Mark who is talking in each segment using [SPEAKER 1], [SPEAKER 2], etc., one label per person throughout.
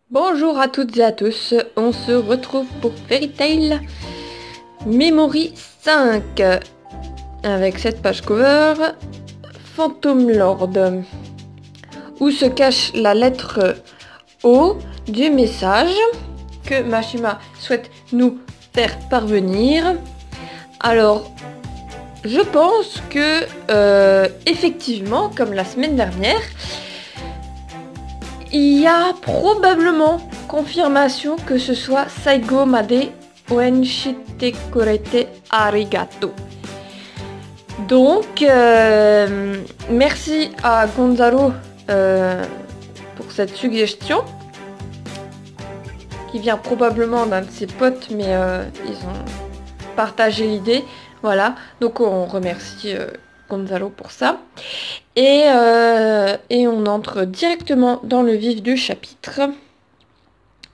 [SPEAKER 1] Bonjour à toutes et à tous, on se retrouve pour Fairy Tail Memory 5 avec cette page cover Phantom Lord où se cache la lettre O du message que Mashima souhaite nous faire parvenir. Alors, je pense que effectivement, comme la semaine dernière, il y a probablement confirmation que ce soit Saigo Made Oenshite Korete Arigato. Donc, merci à Gonzalo pour cette suggestion, qui vient probablement d'un de ses potes, mais ils ont partagé l'idée. Voilà, donc on remercie Gonzalo pour ça. Et on entre directement dans le vif du chapitre,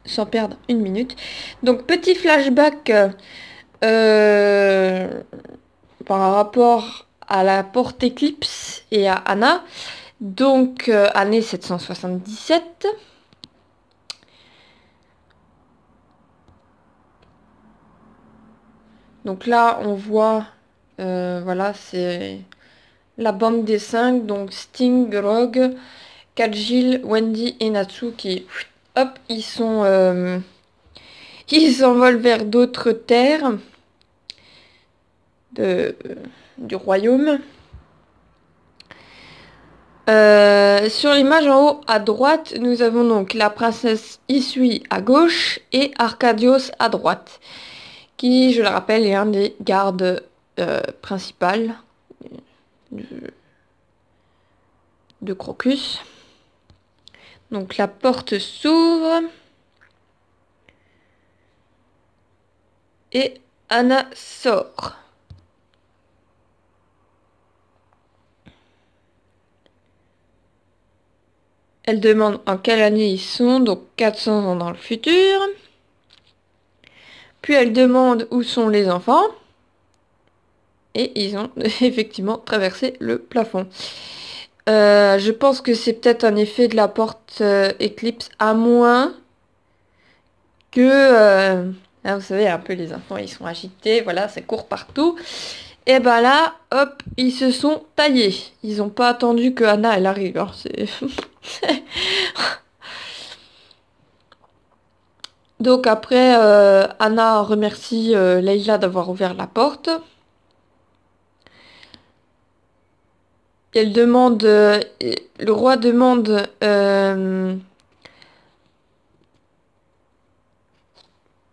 [SPEAKER 1] sans perdre une minute. Donc petit flashback par rapport à la porte Eclipse et à Anna. Donc année 777. Donc là on voit, voilà, c'est la bande des 5, donc Sting, Rogue, Kajil, Wendy et Natsu qui, hop, ils s'envolent vers d'autres terres du royaume. Sur l'image en haut à droite, nous avons donc la princesse Isui à gauche et Arcadios à droite, qui, je le rappelle, est un des gardes principales de, de Crocus. Donc la porte s'ouvre et Anna sort. Elle demande en quelle année ils sont, donc 400 ans dans le futur. Puis elle demande où sont les enfants. Et ils ont effectivement traversé le plafond. Je pense que c'est peut-être un effet de la porte Eclipse, à moins que... là, vous savez, un peu les enfants, ils sont agités, voilà, ça court partout. Et ben là, hop, ils se sont taillés. Ils n'ont pas attendu que Anna, elle arrive. Alors, c'est... Donc après, Anna remercie Leila d'avoir ouvert la porte. Elle demande, le roi demande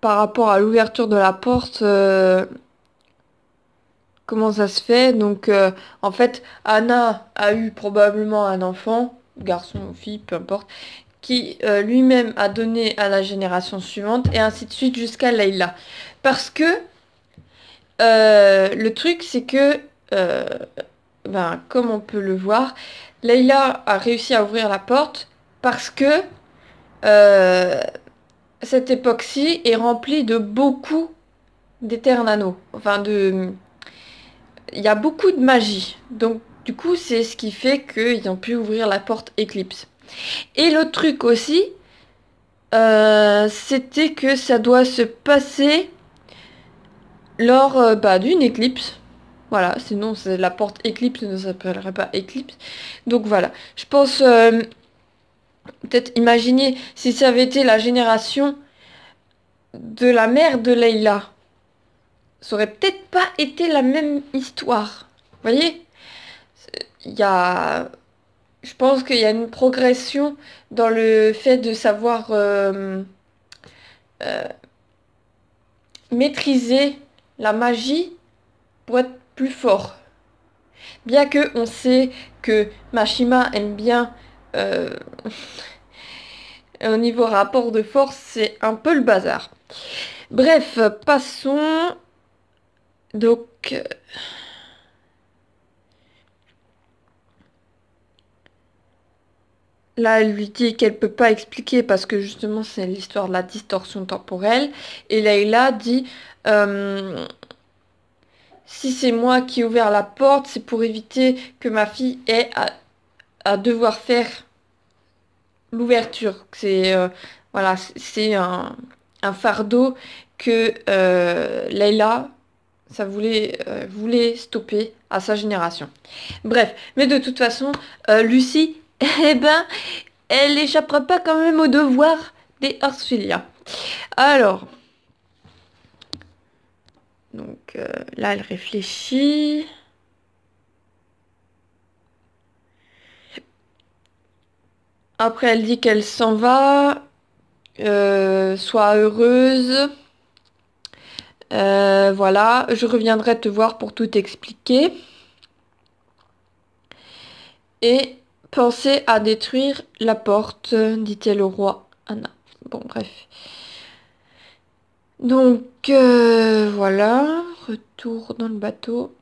[SPEAKER 1] par rapport à l'ouverture de la porte, comment ça se fait. Donc en fait, Anna a eu probablement un enfant, garçon ou fille, peu importe, qui lui-même a donné à la génération suivante, et ainsi de suite jusqu'à Leila. Parce que le truc, c'est que, euh, ben, comme on peut le voir, Leila a réussi à ouvrir la porte parce que euh, cette époque-ci est remplie de beaucoup d'éternano. Enfin, il y a beaucoup de magie. Donc, du coup, c'est ce qui fait qu'ils ont pu ouvrir la porte Eclipse. Et l'autre truc aussi, c'était que ça doit se passer lors bah, d'une éclipse. Voilà, sinon la porte Eclipse ne s'appellerait pas Eclipse. Donc voilà, je pense peut-être imaginer si ça avait été la génération de la mère de Leila. Ça aurait peut-être pas été la même histoire. Vous voyez? Il y a... Je pense qu'il y a une progression dans le fait de savoir euh, maîtriser la magie pour être plus fort. Bien que on sait que Mashima aime bien euh, au niveau rapport de force, c'est un peu le bazar. Bref, passons. Donc, là, elle lui dit qu'elle peut pas expliquer parce que justement, c'est l'histoire de la distorsion temporelle. Et Layla dit, euh, si c'est moi qui ai ouvert la porte, c'est pour éviter que ma fille ait à devoir faire l'ouverture. C'est Voilà, c'est un fardeau que Layla, ça voulait stopper à sa génération. Bref, mais de toute façon, Lucie, eh ben, elle échappera pas quand même au devoir des Orphelia. Alors, donc là, elle réfléchit. Après, elle dit qu'elle s'en va, soit heureuse. Voilà, je reviendrai te voir pour tout expliquer. Et pensez à détruire la porte, dit-elle au roi Anna. Bon, bref. Donc, voilà. Retour dans le bateau.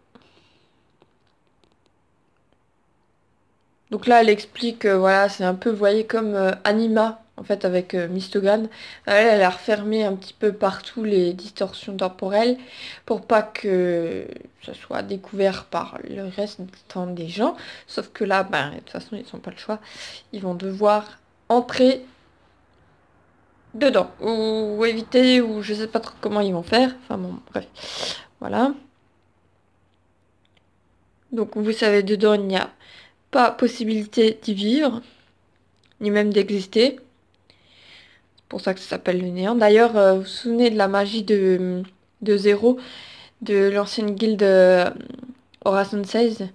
[SPEAKER 1] Donc là, elle explique, voilà, c'est un peu, vous voyez, comme Anima, en fait, avec Mistogan. Elle a refermé un petit peu partout les distorsions temporelles pour pas que ça soit découvert par le restant des gens. Sauf que là, ben, de toute façon, ils n'ont pas le choix. Ils vont devoir entrer dedans, ou éviter, ou je sais pas trop comment ils vont faire. Enfin bon, bref. Voilà. Donc vous savez, dedans, il n'y a pas possibilité d'y vivre, ni même d'exister. Pour ça que ça s'appelle le néant. D'ailleurs, vous vous souvenez de la magie de Zéro, de l'ancienne guilde Horizon 16?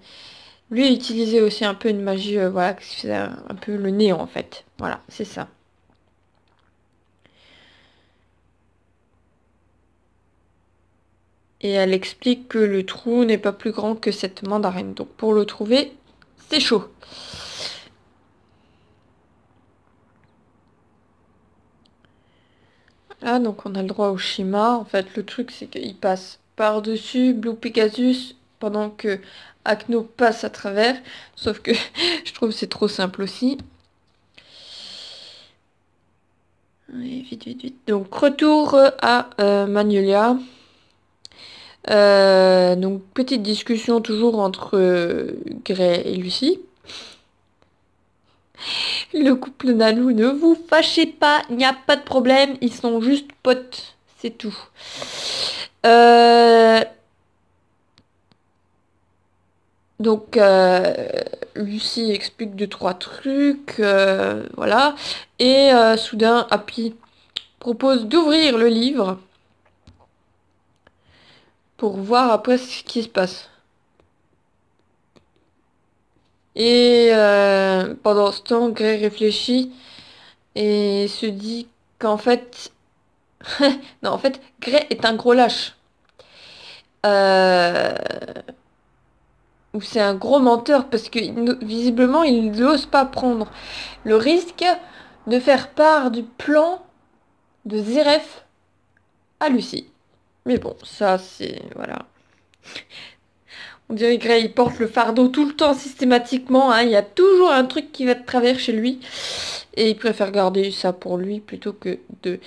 [SPEAKER 1] Lui utilisait aussi un peu une magie, voilà, qui faisait un peu le néant en fait. Voilà, c'est ça. Et elle explique que le trou n'est pas plus grand que cette mandarine. Donc pour le trouver, c'est chaud. Là, donc on a le droit au Shima. En fait, le truc, c'est qu'il passe par-dessus Blue Pegasus pendant que Acno passe à travers. Sauf que je trouve que c'est trop simple aussi. Allez, vite, vite, vite. Donc, retour à Magnolia. Donc, petite discussion toujours entre Gray et Lucie. Le couple Nanou, ne vous fâchez pas, il n'y a pas de problème, ils sont juste potes, c'est tout. Euh, donc, Lucie explique deux, trois trucs, voilà. Et soudain, Happy propose d'ouvrir le livre pour voir après ce qui se passe. Et pendant ce temps, Gray réfléchit et se dit qu'en fait... Non, en fait, Gray est un gros lâche. Euh, Ou c'est un gros menteur parce que visiblement, il n'ose pas prendre le risque de faire part du plan de Zeref à Lucie. Mais bon, ça c'est... Voilà. On dirait que Gray, il porte le fardeau tout le temps, systématiquement, hein. Il y a toujours un truc qui va de travers chez lui. Et il préfère garder ça pour lui plutôt que de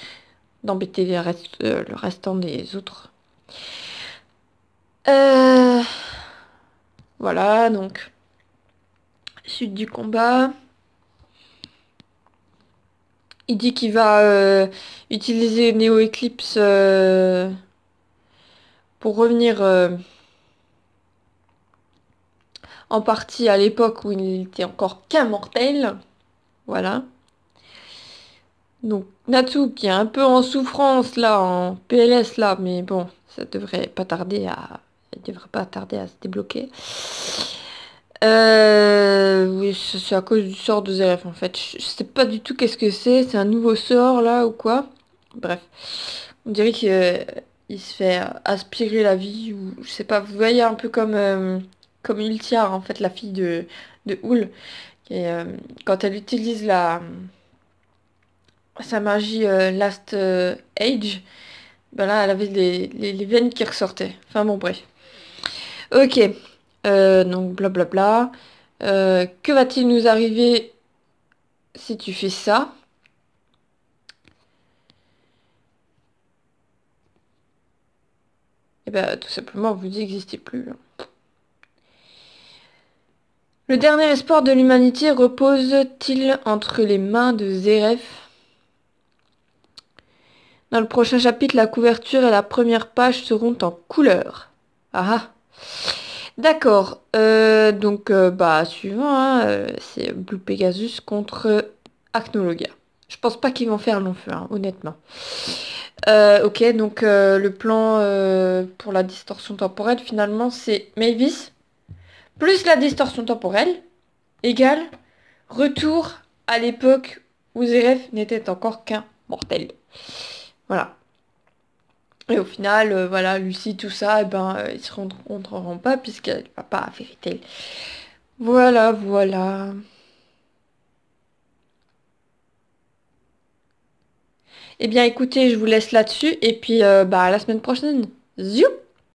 [SPEAKER 1] d'embêter le restant des autres. Euh, Voilà, donc... Suite du combat. Il dit qu'il va utiliser Neo Eclipse pour revenir en partie à l'époque où il était encore qu'un mortel. Voilà. Donc Natsu qui est un peu en souffrance là, en PLS là, mais bon, ça devrait pas tarder à... Il devrait pas tarder à se débloquer. Oui, c'est à cause du sort de Zeref en fait. Je sais pas du tout qu'est-ce que c'est un nouveau sort là ou quoi. Bref, on dirait qu'il se fait aspirer la vie ou je sais pas. Vous voyez un peu comme Ultiar en fait, la fille de Houl. Et, quand elle utilise sa magie Last Age, ben là elle avait les veines qui ressortaient. Enfin bon bref. Ok, donc blablabla. Que va-t-il nous arriver si tu fais ça? Eh ben, tout simplement, vous n'existez plus. Le dernier espoir de l'humanité repose-t-il entre les mains de Zeref? Dans le prochain chapitre, la couverture et la première page seront en couleur. Ah ah. D'accord. Donc, bah, suivant, hein, c'est Blue Pegasus contre Acnologia. Je pense pas qu'ils vont faire long feu, hein, honnêtement. Ok, donc le plan pour la distorsion temporelle, finalement, c'est Mavis plus la distorsion temporelle égale retour à l'époque où Zeref n'était encore qu'un mortel. Voilà. Et au final, voilà, Lucie, tout ça, eh ben, ils se rencontreront pas puisqu'elle va pas à Fairy Tail. Voilà, voilà. Eh bien, écoutez, je vous laisse là-dessus et puis bah à la semaine prochaine. Ziou!